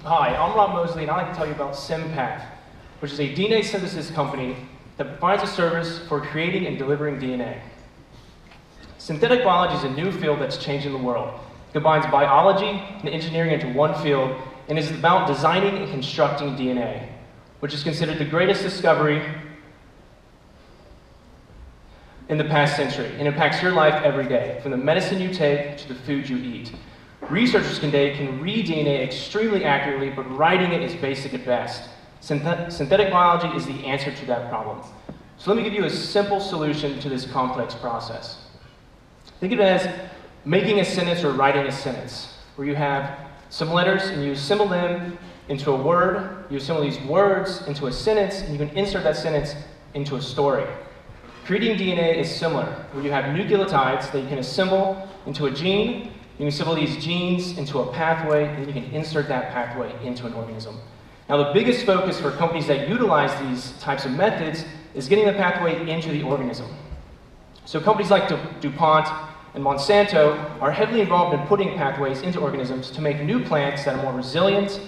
Hi, I'm Rob Moseley, and I'd like to tell you about Simpath, which is a DNA synthesis company that provides a service for creating and delivering DNA. Synthetic biology is a new field that's changing the world. It combines biology and engineering into one field and is about designing and constructing DNA, which is considered the greatest discovery in the past century and impacts your life every day, from the medicine you take to the food you eat. Researchers today can read DNA extremely accurately, but writing it is basic at best. Synthetic biology is the answer to that problem. So let me give you a simple solution to this complex process. Think of it as making a sentence or writing a sentence, where you have some letters and you assemble them into a word, you assemble these words into a sentence, and you can insert that sentence into a story. Creating DNA is similar, where you have nucleotides that you can assemble into a gene. You can assemble these genes into a pathway, and then you can insert that pathway into an organism. Now, the biggest focus for companies that utilize these types of methods is getting the pathway into the organism. So companies like DuPont and Monsanto are heavily involved in putting pathways into organisms to make new plants that are more resilient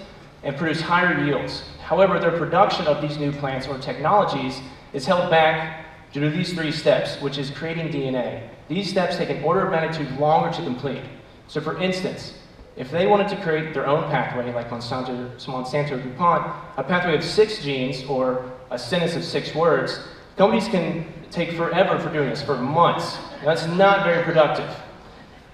and produce higher yields. However, their production of these new plants or technologies is held back due to these three steps, which is creating DNA. These steps take an order of magnitude longer to complete. So for instance, if they wanted to create their own pathway, like Monsanto or DuPont, a pathway of 6 genes or a sentence of 6 words, companies can take forever for doing this, for months. That's not very productive.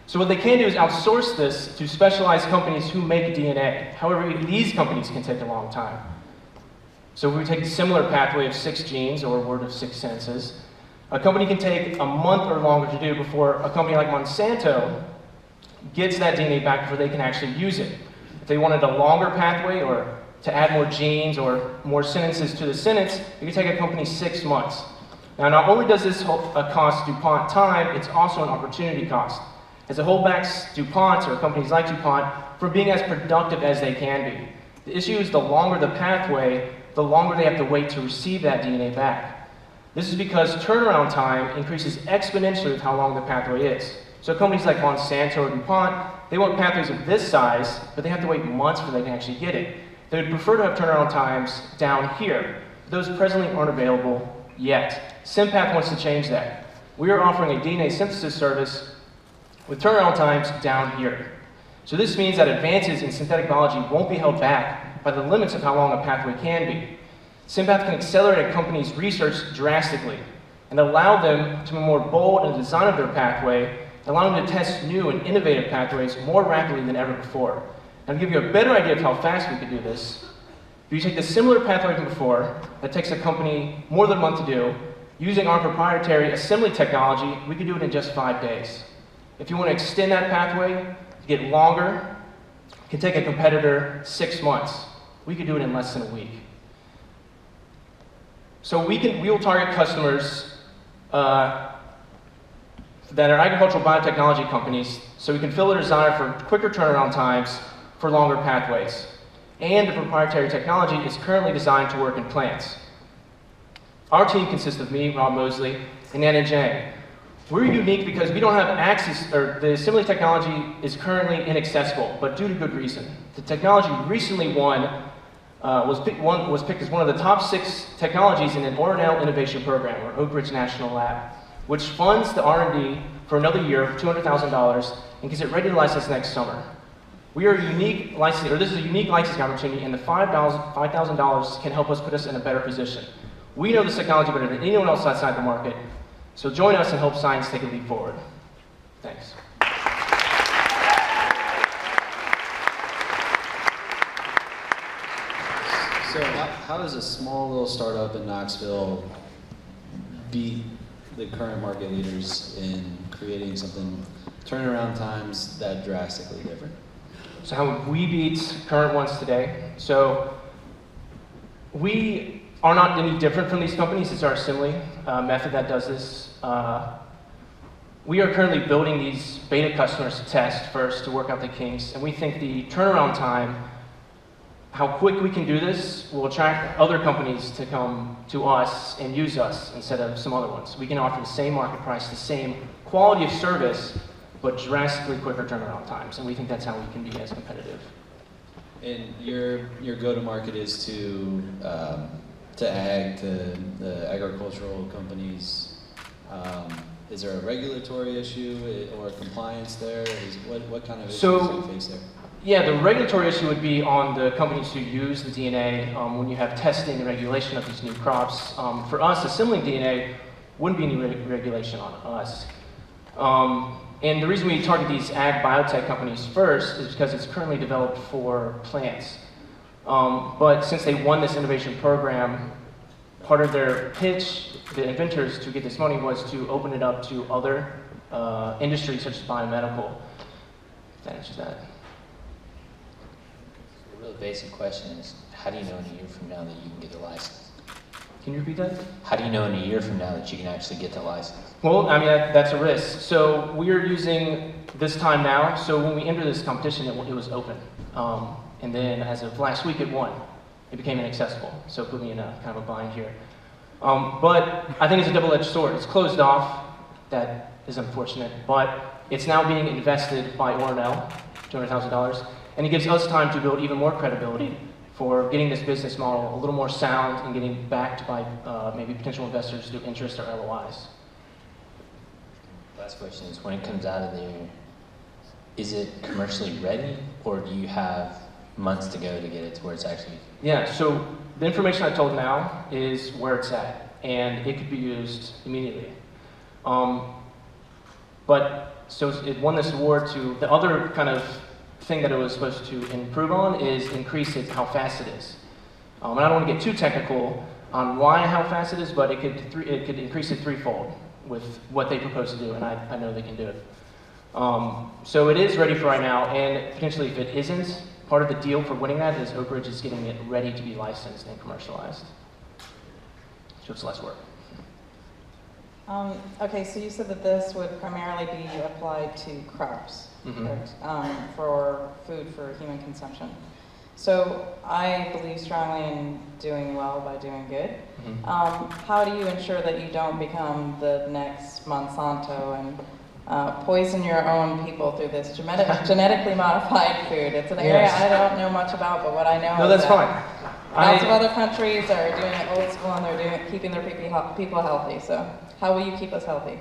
So what they can do is outsource this to specialized companies who make DNA. However, these companies can take a long time. So if we take a similar pathway of 6 genes or a word of 6 sentences, a company can take a month or longer to do before a company like Monsanto gets that DNA back before they can actually use it. If they wanted a longer pathway or to add more genes or more sentences to the sentence, it could take a company 6 months. Now, not only does this cost DuPont time, it's also an opportunity cost, as it holds back DuPont or companies like DuPont from being as productive as they can be. The issue is the longer the pathway, the longer they have to wait to receive that DNA back. This is because turnaround time increases exponentially with how long the pathway is. So companies like Monsanto or DuPont, they want pathways of this size, but they have to wait months before they can actually get it. They would prefer to have turnaround times down here. Those presently aren't available yet. Simpath wants to change that. We are offering a DNA synthesis service with turnaround times down here. So this means that advances in synthetic biology won't be held back by the limits of how long a pathway can be. Simpath can accelerate a company's research drastically and allow them to be more bold in the design of their pathway, allowing them to test new and innovative pathways more rapidly than ever before. And to give you a better idea of how fast we could do this, if you take the similar pathway from before, that takes a company more than a month to do, using our proprietary assembly technology, we could do it in just 5 days. If you want to extend that pathway to get longer, it can take a competitor 6 months. We could do it in less than a week. So we will target customers that are agricultural biotechnology companies, so we can fill their desire for quicker turnaround times for longer pathways. And the proprietary technology is currently designed to work in plants. Our team consists of me, Rob Moseley, and Anna Jang. We're unique because we don't have access, or the assembly technology is currently inaccessible, but due to good reason. The technology recently was picked as one of the top 6 technologies in an Ornell Innovation Program, or Oak Ridge National Lab, which funds the R&D for another year of $200,000 and gets it ready to license next summer. We are a unique licensing, or this is a unique licensing opportunity, and the $5,000 can help us put us in a better position. We know this technology better than anyone else outside the market, so join us and help science take a leap forward. Thanks. So how does a small little startup in Knoxville beat the current market leaders in creating something, turnaround times that drastically different? So how would we beat current ones today? So we are not any different from these companies. It's our assembly method that does this. We are currently building these beta customers to test first to work out the kinks, and we think the turnaround time, how quick we can do this, will attract other companies to come to us and use us instead of some other ones. We can offer the same market price, the same quality of service, but drastically quicker turnaround times, and we think that's how we can be as competitive. And your go-to-market is to ag, to the agricultural companies. Is there a regulatory issue or compliance there? What kind of issues do you face there? Yeah, the regulatory issue would be on the companies who use the DNA when you have testing and regulation of these new crops. For us, assembling DNA wouldn't be any regulation on us. And the reason we target these ag biotech companies first is because it's currently developed for plants. But since they won this innovation program, part of their pitch, the inventors, to get this money was to open it up to other industries such as biomedical. If that answers that. The really basic question is, how do you know in a year from now that you can get the license? Can you repeat that? How do you know in a year from now that you can actually get the license? Well, I mean, that's a risk. So we are using this time now. So when we entered this competition, it was open. And then as of last week, it won. It became inaccessible. So it put me in a kind of a bind here. But I think it's a double-edged sword. It's closed off. That is unfortunate. But it's now being invested by Ornell, $200,000. And it gives us time to build even more credibility for getting this business model a little more sound and getting backed by maybe potential investors through interest or LOIs. Last question is, when it comes out of there, is it commercially ready, or do you have months to go to get it to where it's actually? Yeah, so the information I told now is where it's at, and it could be used immediately. But so it won this award to, the other kind of thing that it was supposed to improve on is increase how fast it is. And I don't want to get too technical on how fast it is, but it could increase it threefold with what they propose to do, and I know they can do it. So it is ready for right now, and potentially if it isn't, part of the deal for winning that is Oak Ridge is getting it ready to be licensed and commercialized. So it's less work. Okay, so you said that this would primarily be applied to crops, correct? For food for human consumption. So I believe strongly in doing well by doing good. How do you ensure that you don't become the next Monsanto and poison your own people through this genetically modified food? It's an area I don't know much about, but what I know No, is that's that fine. lots of other countries are doing it old school and they're keeping their people healthy. So how will you keep us healthy?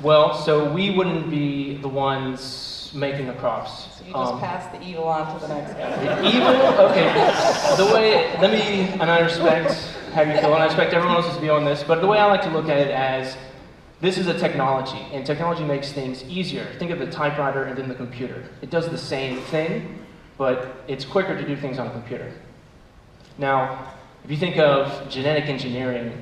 Well, so we wouldn't be the ones making the crops. So you just pass the evil on to the next guy. The evil? Okay. The way, and I respect how you feel, and I respect everyone else's view on this, but the way I like to look at it as, this is a technology, and technology makes things easier. Think of the typewriter and then the computer. It does the same thing, but it's quicker to do things on a computer. Now, if you think of genetic engineering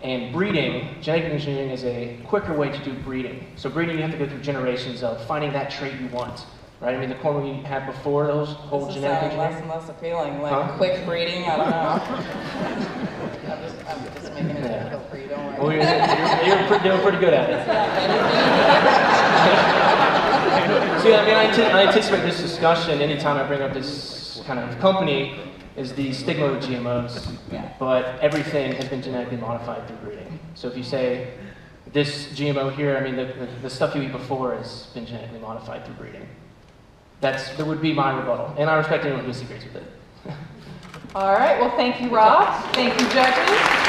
and breeding, genetic engineering is a quicker way to do breeding. So breeding, you have to go through generations of finding that trait you want, right? I mean, the corn we had before those whole genetic engineering. Less and less appealing, like quick breeding, I don't know. I'm just making it difficult for you, don't worry. Well, you're doing pretty good at it. See, I mean, I anticipate this discussion anytime I bring up this kind of company is the stigma of GMOs, but everything has been genetically modified through breeding. So if you say this GMO here, I mean, the stuff you eat before has been genetically modified through breeding. That would be my rebuttal, and I respect anyone who disagrees with it. All right, well, thank you, Rob. Thank you, judges.